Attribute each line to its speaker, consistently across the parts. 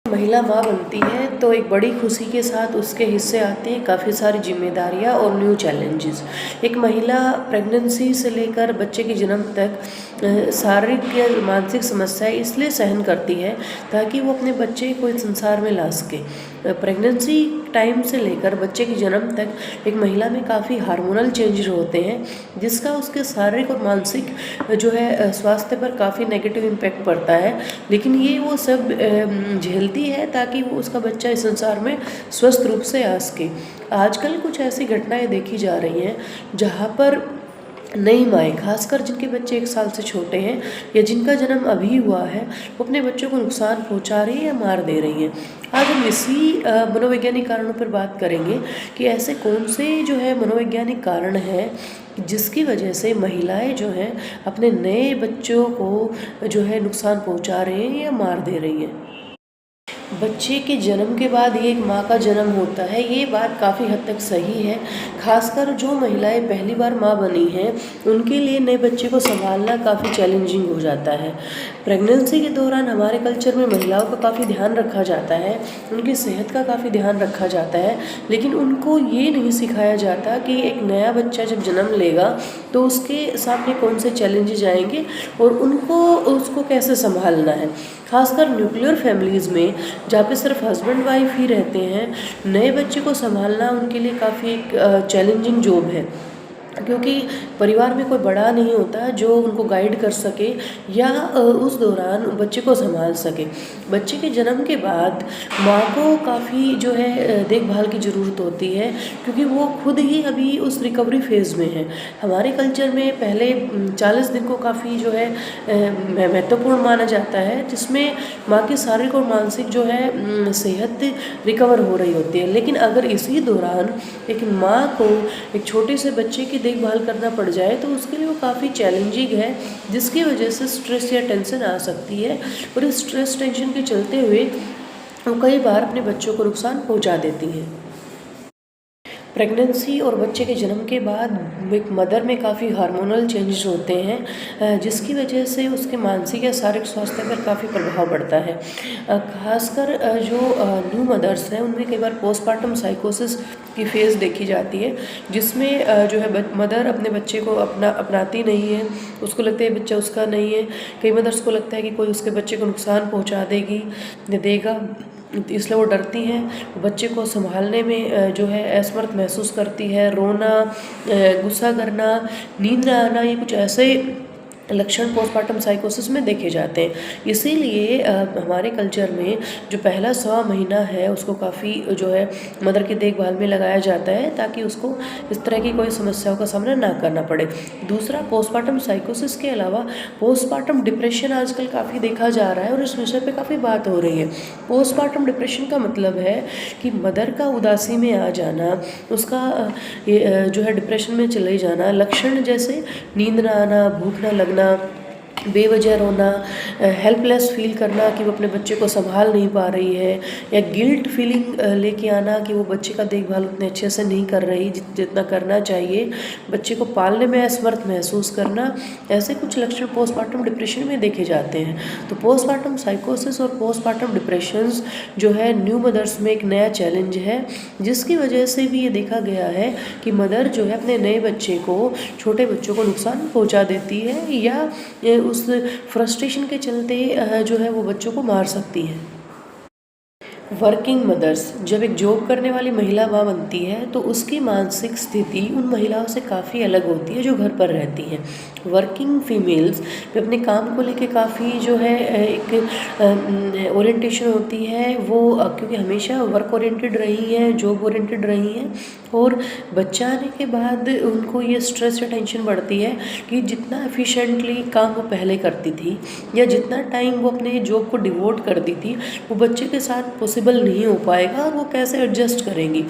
Speaker 1: महिला माँ बनती है तो एक बड़ी खुशी के साथ उसके हिस्से आते हैं काफ़ी सारी जिम्मेदारियाँ और न्यू चैलेंजेस। एक महिला प्रेगनेंसी से लेकर बच्चे के जन्म तक शारीरिक या मानसिक समस्याएं इसलिए सहन करती है ताकि वो अपने बच्चे को इस संसार में ला सके। प्रेगनेंसी टाइम से लेकर बच्चे के जन्म तक एक महिला में काफ़ी हार्मोनल चेंजेस होते हैं, जिसका उसके शारीरिक और मानसिक जो है स्वास्थ्य पर काफ़ी नेगेटिव इम्पैक्ट पड़ता है। लेकिन ये वो सब झेलती है ताकि वो उसका बच्चा इस संसार में स्वस्थ रूप से आ सके। आजकल कुछ ऐसी घटनाएं देखी जा रही हैं जहाँ पर नई माएँ, खासकर जिनके बच्चे 1 साल से छोटे हैं या जिनका जन्म अभी हुआ है, वो अपने बच्चों को नुकसान पहुंचा रही है या मार दे रही हैं। आज हम इसी मनोवैज्ञानिक कारणों पर बात करेंगे कि ऐसे कौन से जो है मनोवैज्ञानिक कारण हैं जिसकी वजह से महिलाएं जो हैं अपने नए बच्चों को जो है नुकसान पहुंचा रहे हैं या मार दे रही हैं। बच्चे के जन्म के बाद ही एक माँ का जन्म होता है, ये बात काफ़ी हद तक सही है। खासकर जो महिलाएं पहली बार माँ बनी हैं उनके लिए नए बच्चे को संभालना काफ़ी चैलेंजिंग हो जाता है। प्रेगनेंसी के दौरान हमारे कल्चर में महिलाओं का काफ़ी ध्यान रखा जाता है, उनकी सेहत का काफ़ी ध्यान रखा जाता है, लेकिन उनको ये नहीं सिखाया जाता कि एक नया बच्चा जब जन्म लेगा तो उसके सामने कौन से चैलेंजेस आएंगे और उनको उसको कैसे संभालना है। खासकर न्यूक्लियर फैमिलीज़ में जहाँ पे सिर्फ हस्बैंड वाइफ ही रहते हैं, नए बच्चे को संभालना उनके लिए काफ़ी एक चैलेंजिंग जॉब है, क्योंकि परिवार में कोई बड़ा नहीं होता जो उनको गाइड कर सके या उस दौरान बच्चे को संभाल सके। बच्चे के जन्म के बाद माँ को काफ़ी जो है देखभाल की ज़रूरत होती है, क्योंकि वो खुद ही अभी उस रिकवरी फेज़ में है। हमारे कल्चर में पहले 40 दिन को काफ़ी जो है महत्वपूर्ण माना जाता है, जिसमें माँ की शारीरिक और मानसिक जो है सेहत रिकवर हो रही होती है। लेकिन अगर इसी दौरान एक माँ को एक छोटे से बच्चे की देखभाल करना पड़ जाए तो उसके लिए वो काफ़ी चैलेंजिंग है, जिसकी वजह से स्ट्रेस या टेंशन आ सकती है और इस स्ट्रेस टेंशन के चलते हुए वो कई बार अपने बच्चों को नुकसान पहुंचा देती हैं। प्रेगनेंसी और बच्चे के जन्म के बाद एक मदर में काफ़ी हार्मोनल चेंजेस होते हैं, जिसकी वजह से उसके मानसिक या शारीरिक स्वास्थ्य पर काफ़ी प्रभाव पड़ता है। खासकर जो न्यू मदर्स हैं उनमें कई बार पोस्टमार्टम साइकोसिस की फेज़ देखी जाती है, जिसमें जो है मदर अपने बच्चे को अपनाती नहीं है, उसको लगता है बच्चा उसका नहीं है। कई मदर्स को लगता है कि कोई उसके बच्चे को नुकसान पहुंचा देगा, इसलिए वो डरती हैं। बच्चे को संभालने में जो है असमर्थ महसूस करती है, रोना, गुस्सा करना, नींद न आना, ये कुछ ऐसे लक्षण पोस्टमार्टम साइकोसिस में देखे जाते हैं। इसीलिए हमारे कल्चर में जो पहला 100 महीना है उसको काफ़ी जो है मदर की देखभाल में लगाया जाता है, ताकि उसको इस तरह की कोई समस्याओं का सामना ना करना पड़े। दूसरा, पोस्टमार्टम साइकोसिस के अलावा पोस्टमार्टम डिप्रेशन आजकल काफ़ी देखा जा रहा है और इस विषय पे काफ़ी बात हो रही है। पोस्टमार्टम डिप्रेशन का मतलब है कि मदर का उदासी में आ जाना, उसका जो है डिप्रेशन में चले जाना, लक्षण जैसे नींद ना आना, भूख ना लगना, बेवजह रोना, हेल्पलेस फील करना कि वो अपने बच्चे को संभाल नहीं पा रही है, या गिल्ट फीलिंग लेके आना कि वो बच्चे का देखभाल उतने अच्छे से नहीं कर रही जितना करना चाहिए, बच्चे को पालने में असमर्थ महसूस करना, ऐसे कुछ लक्षण पोस्टमार्टम डिप्रेशन में देखे जाते हैं। तो पोस्टमार्टम साइकोसिस और पोस्टमार्टम डिप्रेशंस जो है न्यू मदर्स में एक नया चैलेंज है, जिसकी वजह से भी ये देखा गया है कि मदर जो है अपने नए बच्चे को, छोटे बच्चों को नुकसान पहुँचा देती है या उस फ्रस्ट्रेशन के चलते जो है वो बच्चों को मार सकती है। वर्किंग मदर्स, जब एक जॉब करने वाली महिला माँ बनती है तो उसकी मानसिक स्थिति उन महिलाओं से काफ़ी अलग होती है जो घर पर रहती हैं। वर्किंग फीमेल्स में अपने काम को लेके काफ़ी जो है एक ओरिएंटेशन होती है, वो क्योंकि हमेशा वर्क ओरिएंटेड रही हैं, जॉब ओरिएंटेड रही हैं, और बच्चा आने के बाद उनको ये स्ट्रेस या टेंशन बढ़ती है कि जितना एफिशिएंटली काम वो पहले करती थी या जितना टाइम वो अपने जॉब को डिवोट करती थी, वो बच्चे के साथ पॉसिबल नहीं हो पाएगा और वो कैसे एडजस्ट करेंगी।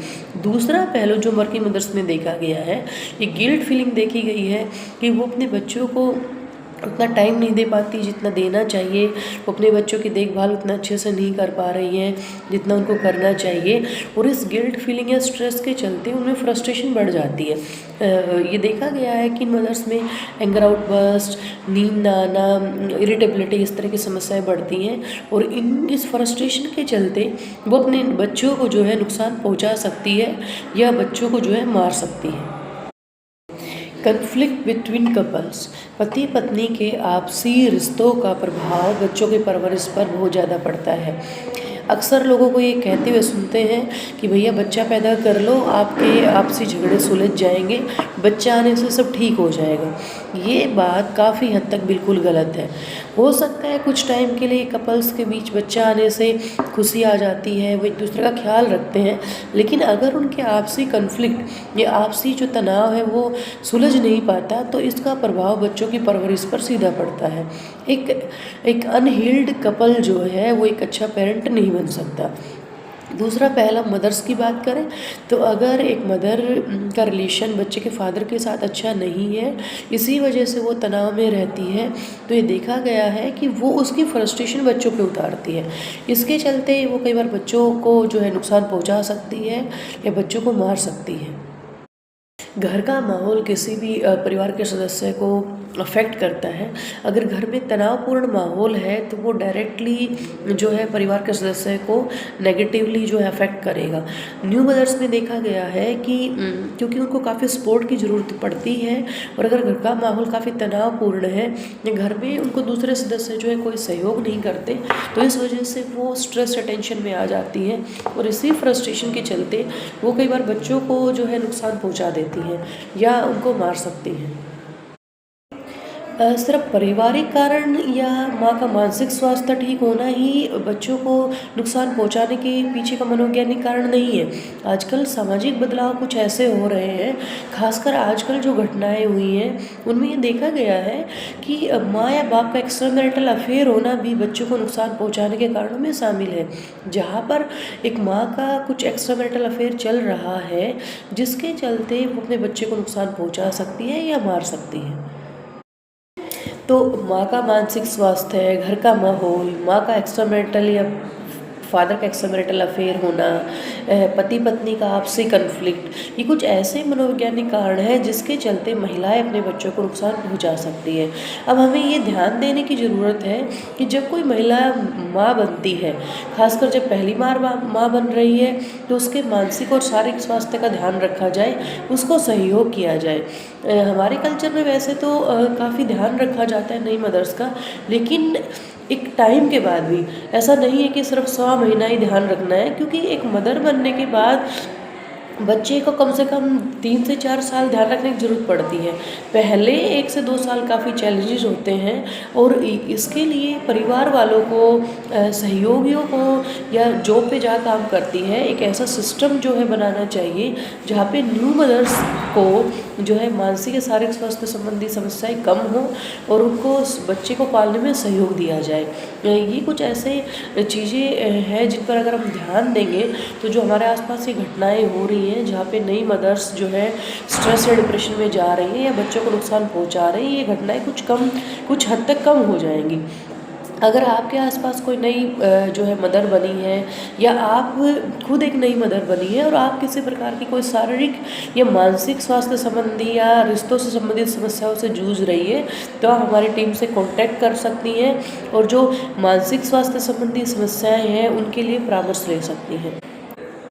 Speaker 1: दूसरा पहलू जो वर्किंग मदर्स में देखा गया है, ये गिल्ट फीलिंग देखी गई है कि वो अपने बच्चों को उतना टाइम नहीं दे पाती जितना देना चाहिए, वो अपने बच्चों की देखभाल उतना अच्छे से नहीं कर पा रही हैं जितना उनको करना चाहिए, और इस गिल्ट फीलिंग या स्ट्रेस के चलते उनमें फ्रस्ट्रेशन बढ़ जाती है। ये देखा गया है कि मदर्स में एंगर आउटबर्स्ट, नींद ना आना, इरिटेबिलिटी, इस तरह की समस्याएं बढ़ती हैं, और इस फ्रस्ट्रेशन के चलते वो अपने बच्चों को जो है नुकसान पहुंचा सकती है या बच्चों को जो है मार सकती है। कन्फ्लिक्ट बिटवीन कपल्स, पति पत्नी के आपसी रिश्तों का प्रभाव बच्चों की परवरिश पर बहुत ज़्यादा पड़ता है। अक्सर लोगों को ये कहते हुए सुनते हैं कि भैया बच्चा पैदा कर लो, आपके आपसी झगड़े सुलझ जाएंगे, बच्चा आने से सब ठीक हो जाएगा। ये बात काफ़ी हद तक बिल्कुल गलत है। हो सकता है कुछ टाइम के लिए कपल्स के बीच बच्चा आने से खुशी आ जाती है, वो एक दूसरे का ख्याल रखते हैं, लेकिन अगर उनके आपसी कन्फ्लिक्ट या आपसी जो तनाव है वो सुलझ नहीं पाता तो इसका प्रभाव बच्चों की परवरिश पर सीधा पड़ता है। एक अनहील्ड कपल जो है वो एक अच्छा पेरेंट नहीं बन सकता। दूसरा, पहला मदर्स की बात करें तो अगर एक मदर का रिलेशन बच्चे के फादर के साथ अच्छा नहीं है, इसी वजह से वो तनाव में रहती है, तो ये देखा गया है कि वो उसकी फ्रस्ट्रेशन बच्चों पे उतारती है। इसके चलते वो कई बार बच्चों को जो है नुकसान पहुंचा सकती है या बच्चों को मार सकती है। घर का माहौल किसी भी परिवार के सदस्य को अफेक्ट करता है। अगर घर में तनावपूर्ण माहौल है तो वो डायरेक्टली जो है परिवार के सदस्य को नेगेटिवली जो है अफेक्ट करेगा। न्यू मदर्स में देखा गया है कि क्योंकि उनको काफ़ी सपोर्ट की ज़रूरत पड़ती है, और अगर घर का माहौल काफ़ी तनावपूर्ण है या घर में उनको दूसरे सदस्य जो है कोई सहयोग नहीं करते, तो इस वजह से वो स्ट्रेस या टेंशन में आ जाती हैं, और इसी फ्रस्ट्रेशन के चलते वो कई बार बच्चों को जो है नुकसान पहुंचा देती हैं या उनको मार सकती हैं। सिर्फ पारिवारिक कारण या माँ का मानसिक स्वास्थ्य ठीक होना ही बच्चों को नुकसान पहुँचाने के पीछे का मनोवैज्ञानिक कारण नहीं है। आजकल सामाजिक बदलाव कुछ ऐसे हो रहे हैं, खासकर आजकल जो घटनाएं हुई हैं उनमें ये देखा गया है कि माँ या बाप का एक्स्ट्रामैरिटल अफेयर होना भी बच्चों को नुकसान पहुँचाने के कारणों में शामिल है। जहाँ पर एक माँ का कुछ एक्स्ट्रामैरिटल अफेयर चल रहा है जिसके चलते वो अपने बच्चे को नुकसान पहुँचा सकती है या मार सकती है। तो माँ का मानसिक स्वास्थ्य है, घर का माहौल, माँ का एक्स्ट्रामैरिटल या फादर का एक्स्ट्रामैरिटल अफेयर होना, पति पत्नी का आपसी कन्फ्लिक्ट, ये कुछ ऐसे मनोवैज्ञानिक कारण हैं जिसके चलते महिलाएं अपने बच्चों को नुकसान पहुंचा सकती है। अब हमें ये ध्यान देने की ज़रूरत है कि जब कोई महिला माँ बनती है, खासकर जब पहली बार माँ बन रही है, तो उसके मानसिक और शारीरिक स्वास्थ्य का ध्यान रखा जाए, उसको सहयोग किया जाए। हमारे कल्चर में वैसे तो काफ़ी ध्यान रखा जाता है नई मदर्स का, लेकिन एक टाइम के बाद भी ऐसा नहीं है कि सिर्फ 100 महीना ही ध्यान रखना है, क्योंकि एक मदर बनने के बाद बच्चे को कम से कम 3 से 4 साल ध्यान रखने की ज़रूरत पड़ती है। पहले 1 से 2 साल काफ़ी चैलेंजेस होते हैं, और इसके लिए परिवार वालों को, सहयोगियों को या जॉब पे जा काम करती है, एक ऐसा सिस्टम जो है बनाना चाहिए जहाँ पे न्यू मदर्स को जो है मानसिक या शारीरिक स्वास्थ्य संबंधी समस्याएं कम हो और उनको उस बच्चे को पालने में सहयोग दिया जाए। ये कुछ ऐसे चीज़ें हैं जिन पर अगर हम ध्यान देंगे तो जो हमारे आसपास ये घटनाएं हो रही हैं जहाँ पे नई मदर्स जो है स्ट्रेस या डिप्रेशन में जा रही हैं या बच्चों को नुकसान पहुंचा रही हैं, ये घटनाएं कुछ हद तक कम हो जाएंगी। अगर आपके आसपास कोई नई जो है मदर बनी है, या आप खुद एक नई मदर बनी है और आप किसी प्रकार की कोई शारीरिक या मानसिक स्वास्थ्य संबंधी या रिश्तों से संबंधित समस्याओं से जूझ रही है, तो आप हमारी टीम से कांटेक्ट कर सकती हैं और जो मानसिक स्वास्थ्य संबंधी समस्याएं हैं उनके लिए परामर्श ले सकती हैं।